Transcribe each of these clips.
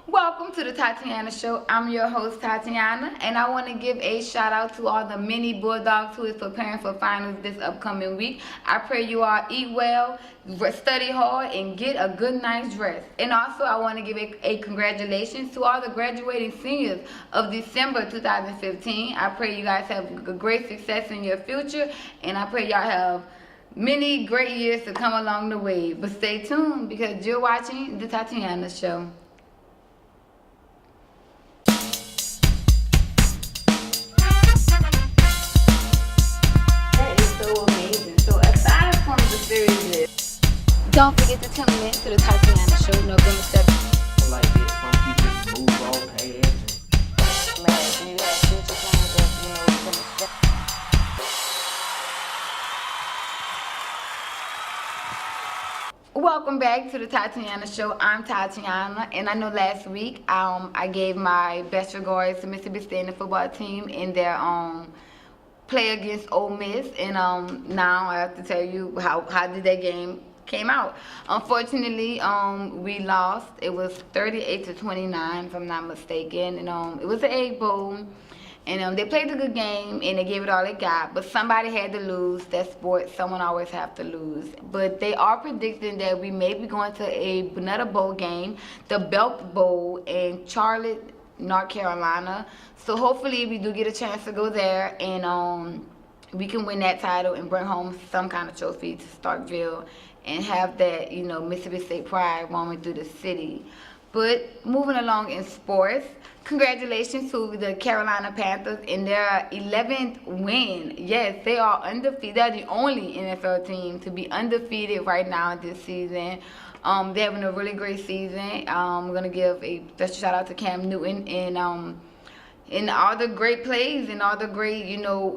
Welcome to the Tatyana Show. I'm your host, Tatyana, and I want to give a shout out to all the mini Bulldogs who is preparing for finals this upcoming week. I pray you all eat well, study hard, and get a good night's rest. And also, I want to give a congratulations to all the graduating seniors of December 2015. I pray you guys have great success in your future, and I pray y'all have many great years to come along the way. But stay tuned because you're watching the Tatyana Show. Don't forget to tune in to the Tatyana Show November 7th. Like it, some people move on past. Man, you have future plans of, November 7th. Welcome back to the Tatyana Show. I'm Tatyana, and I know last week I gave my best regards to Mississippi State the football team in their play against Ole Miss, and now I have to tell you how did that game came out. Unfortunately, we lost. It was 38-29, if I'm not mistaken, and it was the Egg Bowl, and they played a good game and they gave it all they got. But somebody had to lose. That's sports. Someone always have to lose. But they are predicting that we may be going to another bowl game, the Belk Bowl in Charlotte, North Carolina. So hopefully we do get a chance to go there and we can win that title and bring home some kind of trophy to Starkville and have that, Mississippi State pride roaming through the city. But moving along in sports, congratulations to the Carolina Panthers in their 11th win. Yes, they are undefeated. They're the only NFL team to be undefeated right now this season. They're having a really great season. I'm going to give a special shout out to Cam Newton and all the great plays and all the great,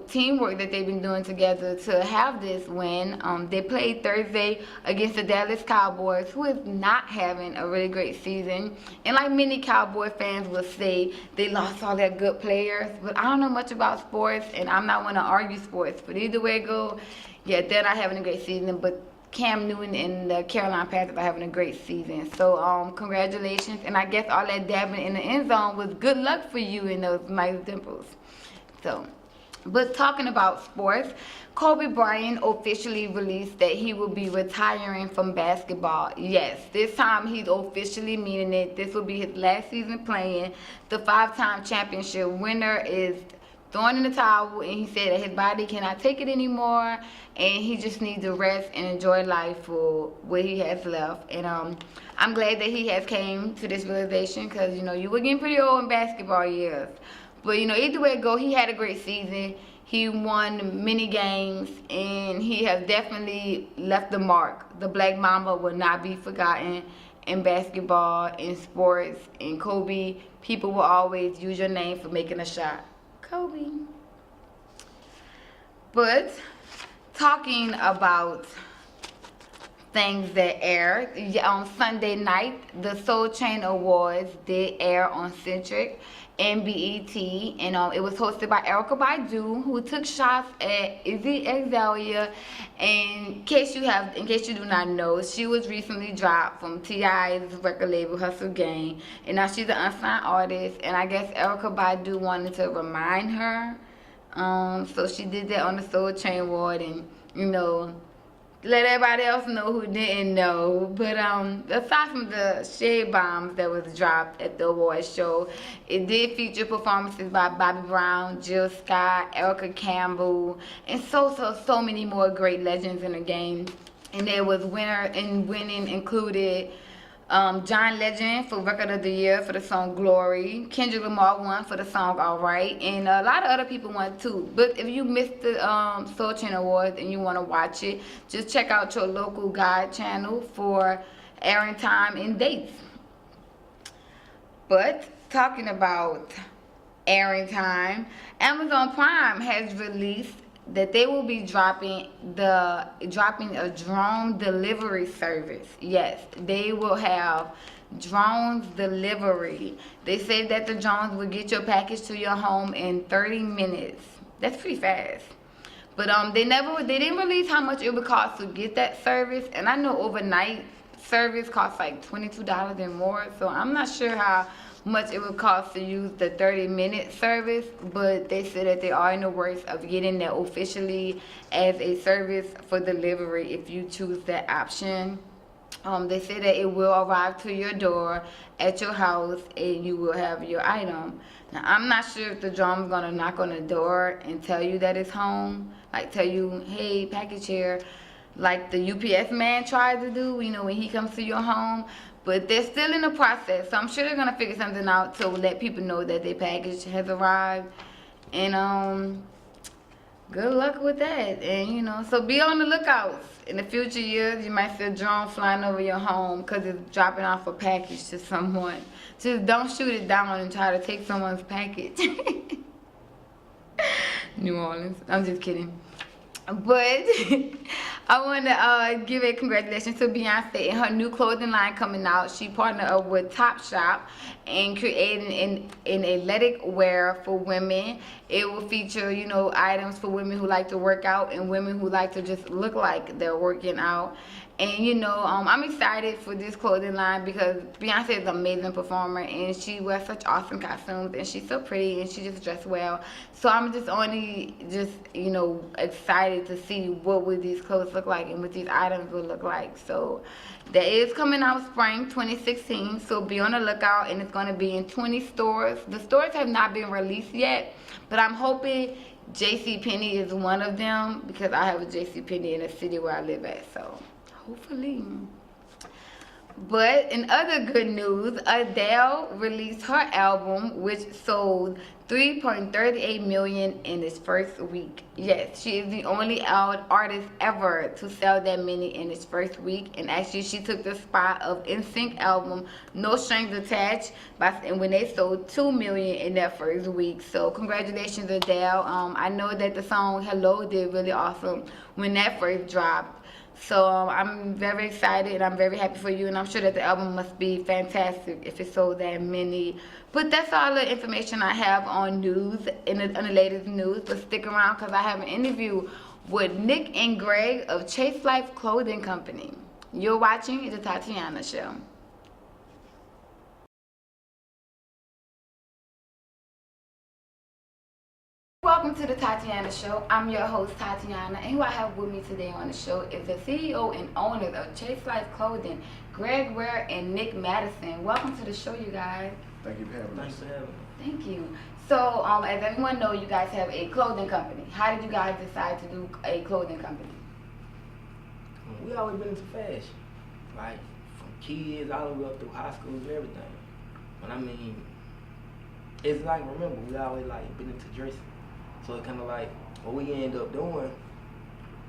teamwork that they've been doing together to have this win. They played Thursday against the Dallas Cowboys, who is not having a really great season. And like many Cowboy fans will say, they lost all their good players. But I don't know much about sports, and I'm not one to argue sports. But either way it goes, yeah, they're not having a great season. But Cam Newton and the Carolina Panthers are having a great season. So, congratulations. And I guess all that dabbing in the end zone was good luck for you in those nice dimples. So, but talking about sports, Kobe Bryant officially released that he will be retiring from basketball. Yes, this time he's officially meaning it. This will be his last season playing. The 5-time championship winner is throwing in the towel, and he said that his body cannot take it anymore and he just needs to rest and enjoy life for what he has left. And I'm glad that he has came to this realization, because you were getting pretty old in basketball years. But either way it go, he had a great season. He won many games and he has definitely left the mark. The Black Mamba will not be forgotten in basketball, in sports, in Kobe. People will always use your name for making a shot. Kobe. But talking about things that aired, on Sunday night, the Soul Train Awards did air on Centric and BET, and it was hosted by Erykah Badu, who took shots at Iggy Azalea. In case you do not know, she was recently dropped from T.I.'s record label Hustle Gang, and now she's an unsigned artist. And I guess Erykah Badu wanted to remind her, so she did that on the Soul Train Award, and let everybody else know who didn't know. But aside from the shade bombs that was dropped at the award show, it did feature performances by Bobby Brown, Jill Scott, Erica Campbell, and so many more great legends in the game. And there was winning included John Legend for Record of the Year for the song Glory. Kendrick Lamar won for the song Alright. And a lot of other people won too. But if you missed the Soul Train Awards and you want to watch it, just check out your local guide channel for airing time and dates. But talking about airing time, Amazon Prime has released that they will be dropping a drone delivery service. Yes, they will have drones delivery. They say that the drones will get your package to your home in 30 minutes. That's pretty fast. But they didn't release how much it would cost to get that service. And I know overnight service costs like $22 and more. So I'm not sure how much it would cost to use the 30-minute service, but they said that they are in the works of getting that officially as a service for delivery if you choose that option. They say that it will arrive to your door at your house and you will have your item. Now, I'm not sure if the drum's gonna knock on the door and tell you that it's home, like tell you, hey, package here, like the UPS man tried to do, you know, when he comes to your home. But they're still in the process, so I'm sure they're gonna figure something out to let people know that their package has arrived. And good luck with that. And you know, so be on the lookout. In the future years, you might see a drone flying over your home because it's dropping off a package to someone. Just don't shoot it down and try to take someone's package. New Orleans. I'm just kidding. But I want to give a congratulations to Beyonce and her new clothing line coming out. She partnered up with Topshop and creating an athletic wear for women. It will feature, you know, items for women who like to work out and women who like to just look like they're working out. And you know, I'm excited for this clothing line because Beyonce is an amazing performer and she wears such awesome costumes and she's so pretty and she just dressed well. So I'm just only you know, excited to see what would these clothes look like and what these items will look like. So that is coming out spring 2016. So be on the lookout, and it's going to be in 20 stores. The stores have not been released yet, but I'm hoping JCPenney is one of them because I have a JCPenney in the city where I live at. So hopefully. But in other good news, Adele released her album, which sold 3.38 million in its first week. Yes, she is the only artist ever to sell that many in its first week. And actually, she took the spot of NSYNC album No Strings Attached, and when they sold 2 million in that first week. So congratulations, Adele. I know that the song Hello did really awesome when that first dropped. So I'm very excited and I'm very happy for you, and I'm sure that the album must be fantastic if it sold that many. But that's all the information I have on news, on the latest news. But stick around because I have an interview with Nick and Greg of Chase Life Clothing Company. You're watching The Tatyana Show. Welcome to the Tatyana Show. I'm your host, Tatyana, and who I have with me today on the show is the CEO and owners of Chase Life Clothing, Greg Ware and Nick Madison. Welcome to the show, you guys. Thank you for having us. Thanks for having me. Thank you. So, as everyone knows, you guys have a clothing company. How did you guys decide to do a clothing company? We always been into fashion, like from kids all the way up through high school and everything. But I mean, it's like, remember, we always like been into dressing. So it kind of like, what we end up doing,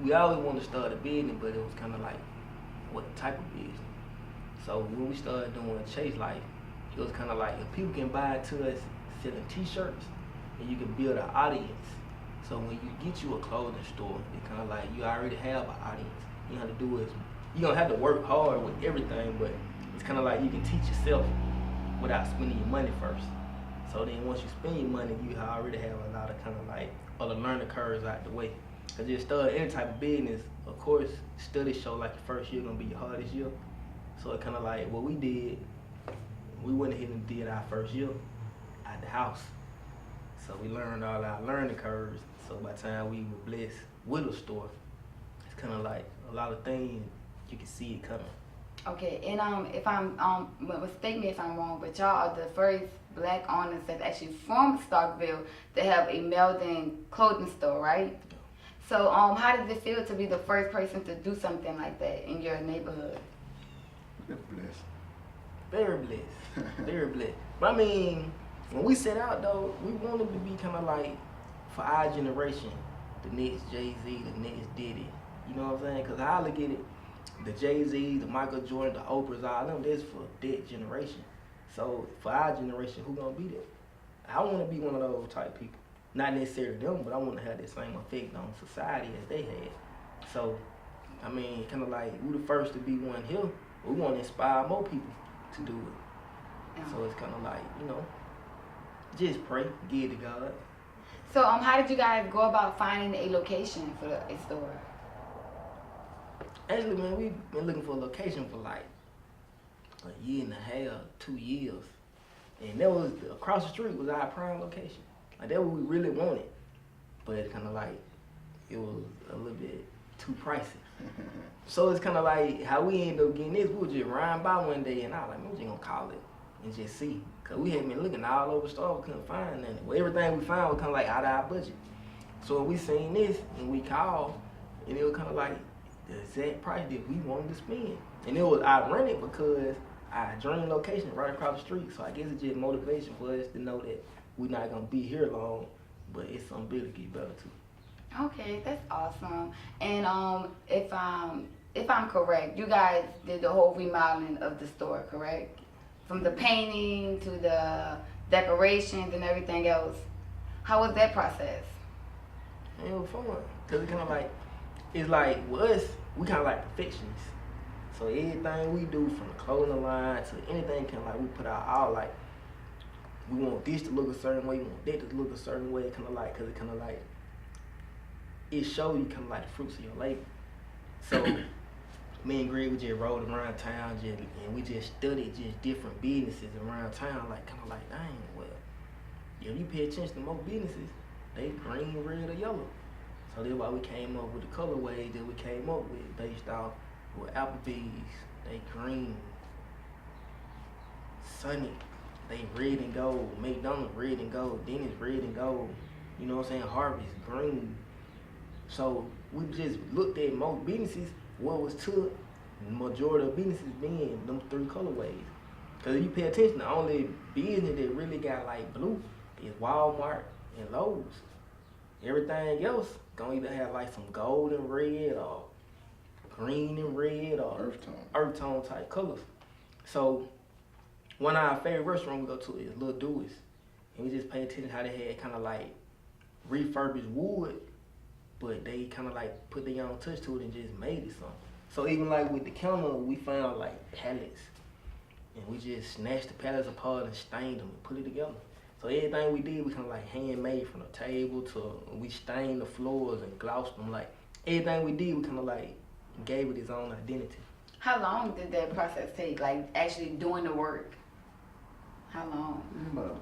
we always wanted to start a business, but it was kind of like, what type of business? So when we started doing Chase Life, it was kind of like, if people can buy to us selling t-shirts, and you can build an audience. So when you get you a clothing store, it kind of like, you already have an audience. You have to do is, you're gonna have to work hard with everything, but it's kind of like you can teach yourself without spending your money first. So then once you spend your money, you already have a lot of kind of like other learning curves out the way. Cause you start any type of business, of course, studies show like your first year gonna be your hardest year. So it kind of like what we did, we went ahead and did our first year at the house. So we learned all our learning curves. So by the time we were blessed with a store, it's kind of like a lot of things you can see it coming. Okay, and if I'm mistake me if I'm wrong, but y'all are the first black owners that's actually from Starkville to have a Meldon clothing store, right? Yeah. So how does it feel to be the first person to do something like that in your neighborhood? We're blessed. Very blessed. Very blessed. But I mean, when we set out though, we wanted to be kind of like, for our generation, the next Jay-Z, the next Diddy. You know what I'm saying? Because I look at it, the Jay-Z, the Michael Jordan, the Oprahs, all them, that's for that generation. So for our generation, who gonna be that? I want to be one of those type people. Not necessarily them, but I want to have that same effect on society as they had. So, I mean, kind of like, we the first to be one here. We want to inspire more people to do it. Yeah. So it's kind of like, you know, just pray, give it to God. So how did you guys go about finding a location for a store? Actually, man, we've been looking for a location for like a year and a half, 2 years. And that was across the street was our prime location. Like that what we really wanted. But it's kinda like it was a little bit too pricey. So it's kinda like how we ended up getting this, we was just riding by one day and I was like, man, we just gonna call it and just see. Cause we had been looking all over the store, we couldn't find nothing. Well, everything we found was kinda like out of our budget. So we seen this and we called and it was kinda like the exact price that we wanted to spend. And it was ironic because our dream location right across the street. So I guess it's just motivation for us to know that we're not gonna be here long, but it's something big to get better too. Okay, that's awesome. And if I'm correct, you guys did the whole remodeling of the store, correct? From the painting to the decorations and everything else. How was that process? And it was fun. Cause it kinda like, it's like with us, we kinda like perfectionists. So everything we do from the clothing line to anything kinda like we put out all like, we want this to look a certain way, we want that to look a certain way, kinda like, cause it kinda like, it show you kinda like the fruits of your labor. So me and Greg, we just rode around town and we just studied just different businesses around town, like kinda like, dang, well, if you pay attention to most businesses, they green, red, or yellow. So that's why we came up with the colorways that we came up with based off with Applebee's, they green, Sonic, they red and gold, McDonald's red and gold, Denny's red and gold, you know what I'm saying, Harvey's green. So we just looked at most businesses, what was to the majority of businesses being them 3 colorways. Cause if you pay attention, the only business that really got like blue is Walmart and Lowe's. Everything else gonna either have like some gold and red or green and red or earth tone type colors. So one of our favorite restaurants we go to is Little Dewey's. And we just pay attention how they had kinda like refurbished wood, but they kinda like put their own touch to it and just made it something. So even like with the counter, we found like pallets. And we just snatched the pallets apart and stained them and put it together. So everything we did, we kind of like handmade from the table to we stained the floors and glossed them. Like everything we did, we kind of like gave it its own identity. How long did that process take? Like actually doing the work? How long? About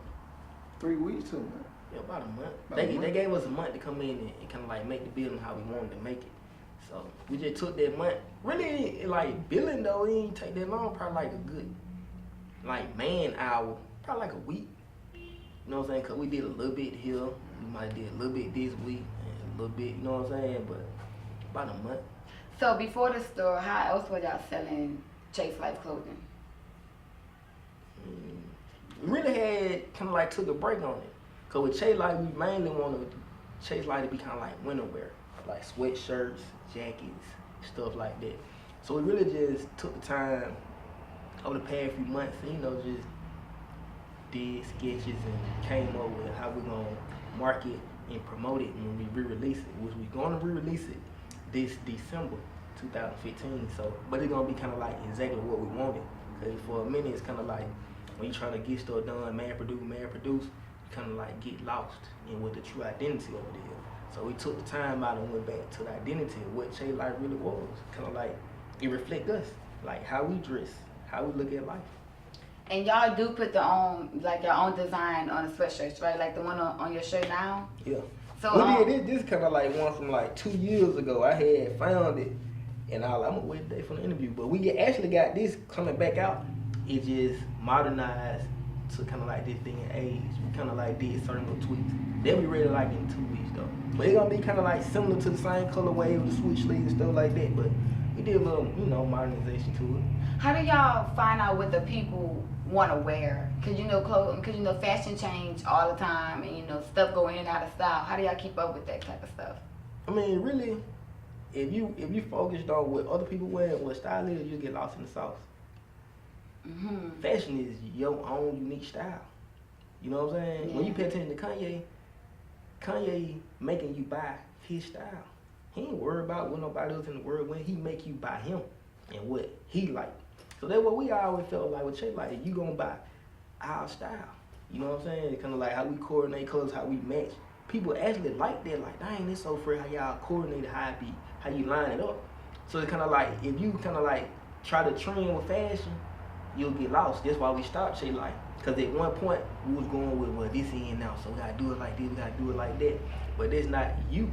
3 weeks to a month. Yeah, about a month. They gave us a month to come in and kind of like make the building how we wanted to make it. So we just took that month. Really, like building though, it didn't take that long. Probably like a good, like man hour. Probably like a week. You know what I'm saying? Cause we did a little bit here. We might have did a little bit this week and a little bit. You know what I'm saying? But about a month. So before the store, how else were y'all selling Chase Life clothing? We really had kind of like took a break on it. Cause with Chase Life, we mainly wanted Chase Life to be kind of like winter wear, like sweatshirts, jackets, stuff like that. So we really just took the time over the past few months, and, you know, just did sketches and came up with how we're gonna market and promote it when we re-release it, which we're gonna re-release it this December 2015. So, but it's gonna be kind of like exactly what we wanted. Cause for a minute, it's kind of like when you're trying to get stuff done, man produce, you kind of like get lost in what the true identity of it is. So we took the time out and went back to the identity of what Chase Life really was. Kind of like it reflect us, like how we dress, how we look at life. And y'all do put your own design on the sweatshirts, right? Like the one on your shirt now? Yeah. So we did this kind of like one from like 2 years ago. I had found it, and I'm gonna wait a day for the interview. But we actually got this coming back out. It just modernized to kind of like this thing in age. We kind of like did certain little tweaks. They'll be ready like in 2 weeks though. But it's gonna be kind of like similar to the same colorway with the switch sleeves and stuff like that. But we did a little, you know, modernization to it. how do y'all find out what the people want to wear? Cause you know fashion change all the time, and you know stuff go in and out of style. How do y'all keep up with that type of stuff? I mean, really, if you focused on what other people wear and what style is, you'll get lost in the sauce. Mm-hmm. Fashion is your own unique style. You know what I'm saying? Yeah. When you pay attention to Kanye making you buy his style. He ain't worried about what nobody else in the world when he make you buy him and what he like. So that's what we always felt like with Chase. Like, you gonna buy our style. You know what I'm saying? It's kind of like how we coordinate colors, how we match. People actually like that. Like, dang, it's so fresh how y'all coordinate how you line it up. So it's kind of like, if you kind of like try to trend with fashion, you'll get lost. That's why we stopped Shay Life. Because at one point, we was going with, well, this in now, so we got to do it like this, we got to do it like that. But that's not you.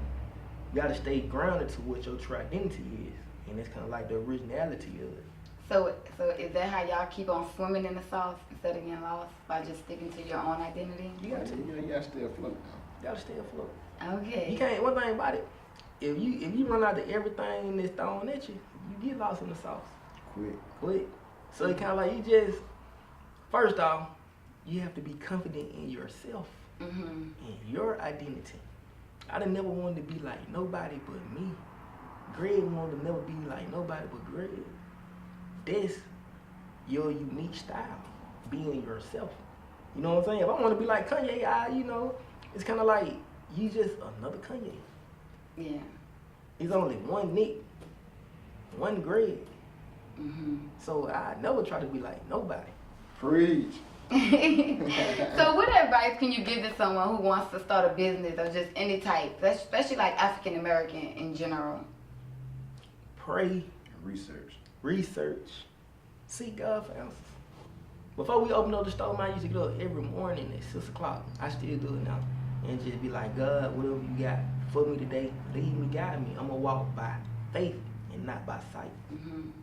You got to stay grounded to what your true identity is. And it's kind of like the originality of it. So is that how y'all keep on swimming in the sauce instead of getting lost by just sticking to your own identity? You got to. You gotta stay afloat. You got to stay afloat. Okay. You can't, one thing about it, if you run out of everything that's thrown at you, you get lost in the sauce. Quick. So it kind of like you just, first off, you have to be confident in yourself, in your identity. I done never wanted to be like nobody but me. Greg wanted to never be like nobody but Greg. That's your unique style, being yourself. You know what I'm saying? If I want to be like Kanye, it's kind of like you just another Kanye. Yeah. There's only one Nick, one Greg. So I never try to be like nobody. Preach. So what advice can you give to someone who wants to start a business or just any type, especially like African American in general? Pray. Research. Seek God for answers. Before we open up the store, I used to get up every morning at 6 o'clock. I still do it now. And just be like, God, whatever you got for me today, lead me, guide me. I'm going to walk by faith and not by sight.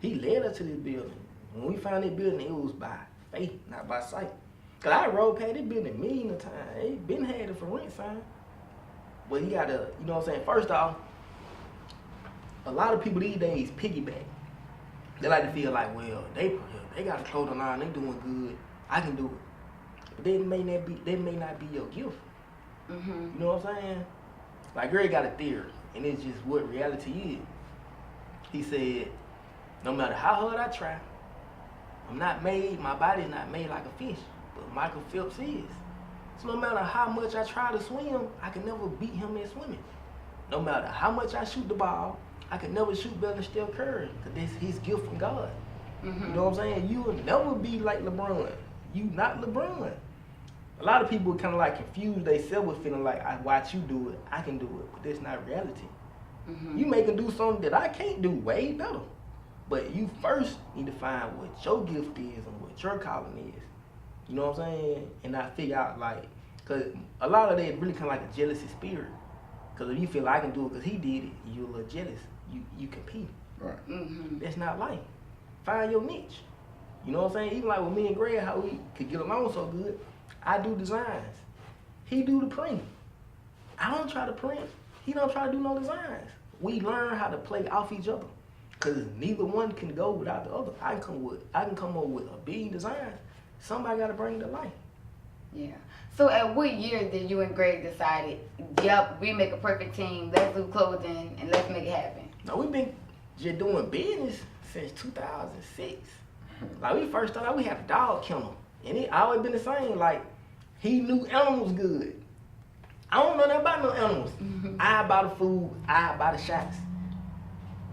He led us to this building. When we found this building, it was by faith, not by sight. Because I rode past this building a million of times. It been had it for rent sign. But you got to, you know what I'm saying? First off, a lot of people these days piggyback. They like to feel like, well, they got a clothing line, they doing good, I can do it. But that may not be your gift. You know what I'm saying? Like Greg got a theory, and it's just what reality is. He said, no matter how hard I try, my body's not made like a fish, but Michael Phelps is. So no matter how much I try to swim, I can never beat him in swimming. No matter how much I shoot the ball, I can never shoot better than Steph Curry, because that's his gift from God. You know what I'm saying? You will never be like LeBron. You not LeBron. A lot of people kind of like confuse themselves with feeling like, I watch you do it, I can do it, but that's not reality. You make them do something that I can't do way better. But you first need to find what your gift is and what your calling is. You know what I'm saying? And I figure out like, because a lot of that really kind of like a jealousy spirit. Because if you feel like I can do it because he did it, you're a little jealous. You compete. Right. That's not life. Find your niche. You know what I'm saying? Even like with me and Greg, how we could get along so good, I do designs. He do the print. I don't try to print. He don't try to do no designs. We learn how to play off each other. Because neither one can go without the other. I can come up with a big design. Somebody got to bring it to life. Yeah. So at what year did you and Greg decide, yep, we make a perfect team, let's do clothing, and let's make it happen? Now, we've been just doing business since 2006. Like, we first started out, we had a dog kennel. And it always been the same. Like, he knew animals good. I don't know nothing about no animals. I buy the food, I buy the shots.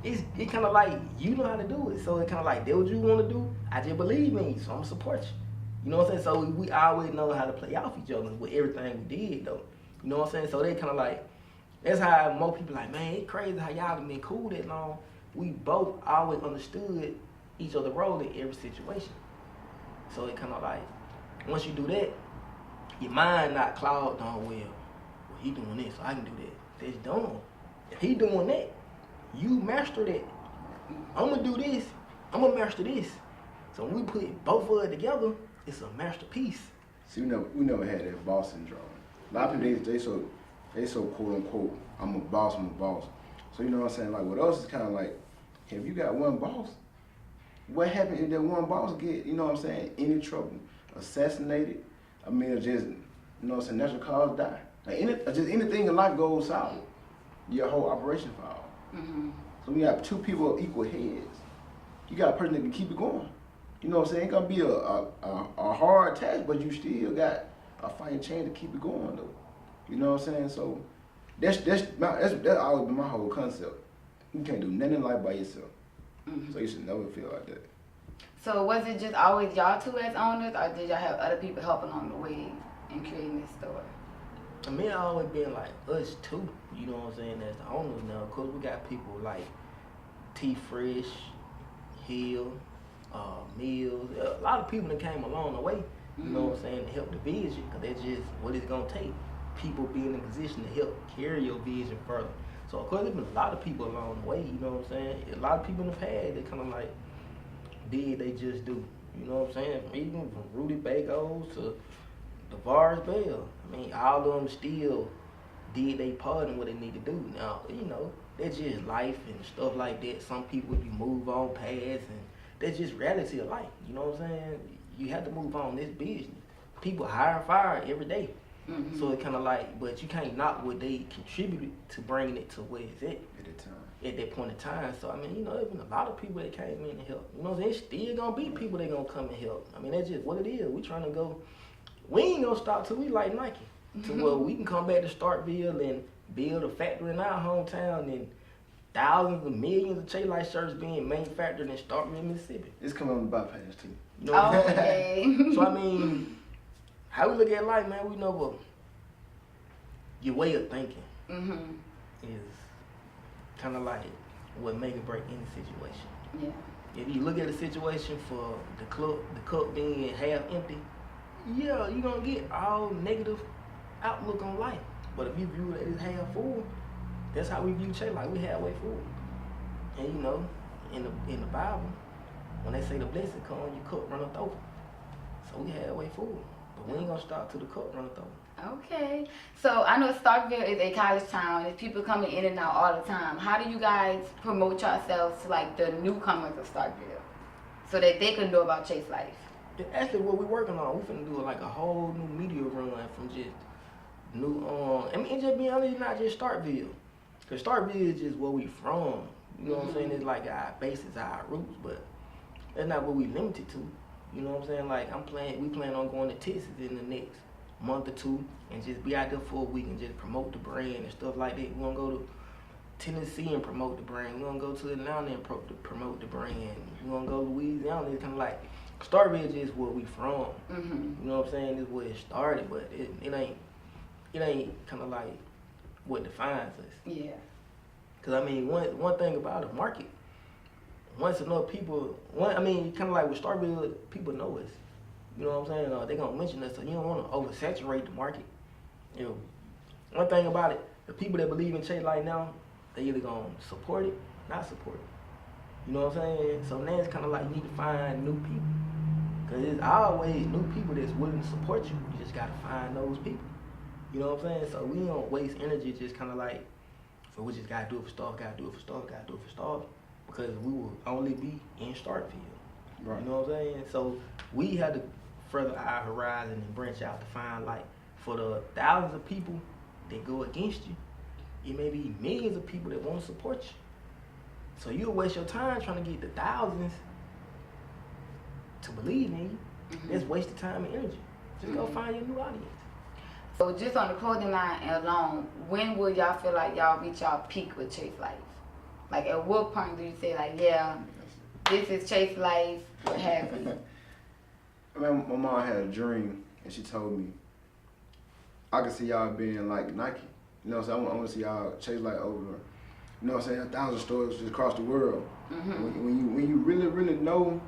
It kind of like, you know how to do it. So it kind of like, that what you want to do? I just believe in you, so I'm going to support you. You know what I'm saying? So we always know how to play off each other with everything we did, though. You know what I'm saying? So they kind of like, that's how most people like, man, it's crazy how y'all been cool that long. We both always understood each other's role in every situation. So it kind of like, once you do that, your mind not clouded on, well, he doing this, so I can do that. That's dumb. If he doing that, you master that. I'm going to do this, I'm going to master this. So when we put both of it together, it's a masterpiece. See, we never had that boss syndrome. A lot of people, they so quote unquote, I'm a boss. So you know what I'm saying? Like with us, it's kind of like, if you got one boss, what happens if that one boss get, you know what I'm saying, any trouble, assassinated? I mean, or just, you know what I'm saying, natural cause die. Like just anything in life goes south, your whole operation falls. So we have two people of equal heads. You got a person that can keep it going. You know what I'm saying? It's gonna be a hard task, but you still got a fighting chance to keep it going though. You know what I'm saying? So that's always been my whole concept. You can't do nothing in life by yourself. So you should never feel like that. So was it just always y'all two as owners, or did y'all have other people help along the way in creating this store? I mean, it always been like us too. You know what I'm saying? As the owners now, cause we got people like T Fresh, Hill, meals. A lot of people that came along the way, you know what I'm saying, to help the vision, because that's just what it's going to take. People being in a position to help carry your vision further. So, of course, there's been a lot of people along the way, you know what I'm saying? A lot of people in the past, they kind of like did they just do, you know what I'm saying? Even from Rudy Bagos to DeVar's Bell. I mean, all of them still did they part in what they need to do. Now, you know, that's just life and stuff like that. Some people, you move on past, and that's just reality of life, you know what I'm saying? You have to move on this business. People hire and fire every day. So it kind of like, but you can't knock what they contributed to bringing it to where it's at that point in time. So, I mean, you know, there's been a lot of people that came in to help. You know what I'm saying? There's still going to be people that going to come and help. I mean, that's just what it is. We trying to go, we ain't going to stop till we like Nike. To where we can come back to Starkville and build a factory in our hometown and thousands of millions of Chase Light shirts being manufactured in Starkville, Mississippi. It's coming on the bypass too. You know what I'm saying? Okay. So, I mean, how we look at life, man, we know what your way of thinking is kind of like what make or break any situation. Yeah. If you look at a situation for the cup being half empty, yeah, you're going to get all negative outlook on life. But if you view it as half full, that's how we view Chase Light. We halfway full. And you know, in the Bible, when they say the blessing come, your cup runneth over. So we halfway full. But we ain't gonna stop till the cup runneth over. Okay. So I know Starkville is a college town. There's people coming in and out all the time. How do you guys promote yourselves to like the newcomers of Starkville so that they can know about Chase Life? That's actually what we're working on. We finna do like a whole new media run from just new I mean, just being honest, it's not just Starkville. Cause Starkville is just where we from. You know what I'm saying? It's like our bases, our roots, but that's not what we limited to. You know what I'm saying? Like we plan on going to Texas in the next month or two and just be out there for a week and just promote the brand and stuff like that. We're gonna go to Tennessee and promote the brand. We're gonna go to Atlanta and promote the brand. We're gonna go to Louisiana. It's kinda like Starkville is just where we from. You know what I'm saying? It's where it started, but it ain't kinda like what defines us. Yeah. Cause I mean, one thing about the market, once enough people, kind of like with Starkville, people know us. You know what I'm saying? They gonna mention us, so you don't want to oversaturate the market. You know, one thing about it, the people that believe in Chase Light now, they either gonna support it, not support it. You know what I'm saying? So now it's kind of like you need to find new people, cause there's always new people that's willing to support you. You just gotta find those people. You know what I'm saying? So we don't waste energy just kind of like, so we just gotta do it for Stark, gotta do it for Stark, gotta do it for Stark, because we will only be in Starkville. Right. You know what I'm saying? So we had to further our horizon and branch out to find, like, for the thousands of people that go against you, it may be millions of people that want to support you. So you'll waste your time trying to get the thousands to believe in you. That's wasted time and energy. Just go find your new audience. So just on the clothing line alone, when will y'all feel like y'all reach y'all peak with Chase Life? Like at what point do you say like, yeah, this is Chase Life, what have you? I mean, my mom had a dream and she told me, I can see y'all being like Nike. You know what I'm saying? I want to see y'all Chase Light over, you know what I'm saying, 1,000 stores just across the world. When you really know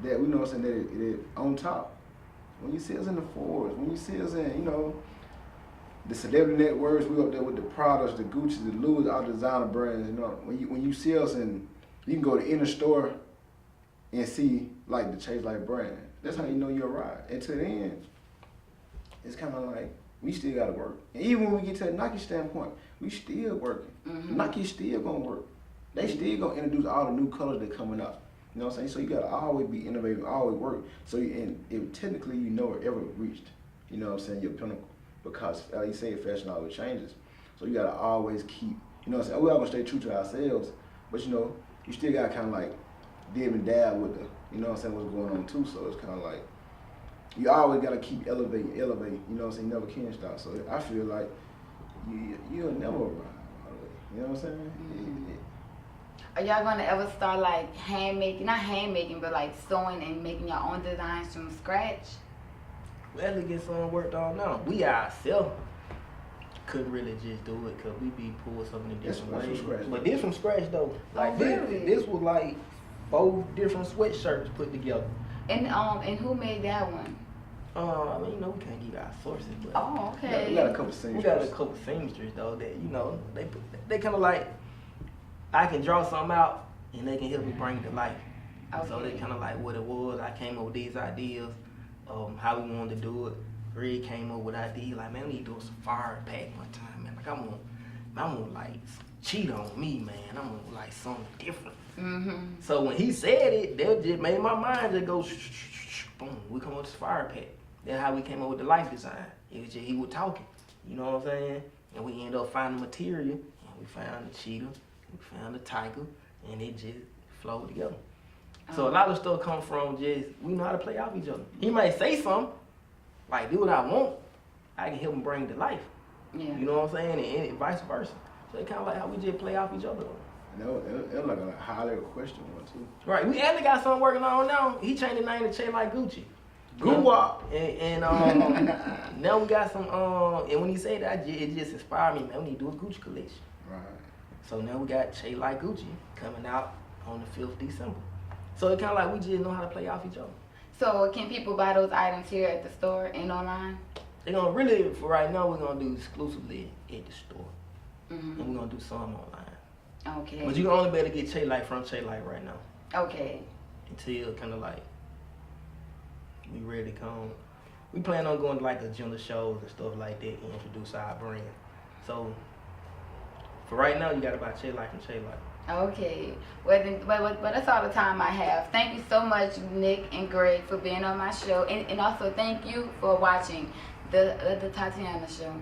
that, you know what I'm saying, that it on top. When you see us in the Fords, when you see us in, you know, the celebrity networks, we up there with the products, the Gucci, the Louis, our designer brands, you know. When you see us in, you can go to any store and see like the Chase Light brand. That's how you know you're right. Until then, it's kind of like we still gotta work. And even when we get to the Nike standpoint, we still working. Nike still gonna work. They still gonna introduce all the new colors that coming out. You know what I'm saying? So you gotta always be innovative, always work. So technically you know it ever reached, you know what I'm saying, your pinnacle. Because like you say, fashion always changes. So you gotta always keep, you know what I'm saying, we're all gonna stay true to ourselves, but you know, you still gotta kinda like dib and dab with the, you know what I'm saying, what's going on too. So it's kinda like, you always gotta keep elevating, you know what I'm saying, you never can stop. So I feel like you'll never arrive all the way, you know what I'm saying? Are y'all gonna ever start like not hand making, but like sewing and making your own designs from scratch? We had to get something worked on now. We ourselves couldn't really just do it because we be pulled something in different ways. But this from scratch though. Like really? this was like 4 different sweatshirts put together. And who made that one? I mean, you know, we can't give our sources, but Oh, okay. We got a couple we seamsters. got a couple seamsters though that, you know, they kind of like, I can draw something out and they can help me bring it to life. So they kind of like what it was. I came up with these ideas, how we wanted to do it. Red came up with ideas like, man, we need to do a safari pack one time, man. Like I want like cheat on me, man. I want like something different. So when he said it, that just made my mind just go boom. We come up with a safari pack. That's how we came up with the life design. It was just he was talking, you know what I'm saying? And we ended up finding material, and we found the cheetah, we found the tiger, and it just flowed together. So a lot of stuff comes from just, we know how to play off each other. He might say something, like do what I want, I can help him bring it to life. Yeah. You know what I'm saying? And vice versa. So it's kind of like how we just play off each other. And that like a highly requested one too. Right, we actually got something working on now. He changed the name to Che Like Gucci. Goo-wop. And now we got some, and when he said that, it just inspired me, man, we need to do a Gucci collection. Right. So now we got Che Like Gucci coming out on the 5th December. So it kind of like we just know how to play off each other. So can people buy those items here at the store and online? They're gonna really, for right now, we're gonna do exclusively at the store. Mm-hmm. And we're gonna do some online. Okay. But you can only be able to get Che Like from Che Like right now. Okay. Until kind of like we ready to come. We plan on going to like agenda shows and stuff like that and introduce our brand. So for right now, you gotta buy Che Like from Che Like. Okay. Well, that's all the time I have. Thank you so much, Nick and Greg, for being on my show. And also thank you for watching the Tatyana show.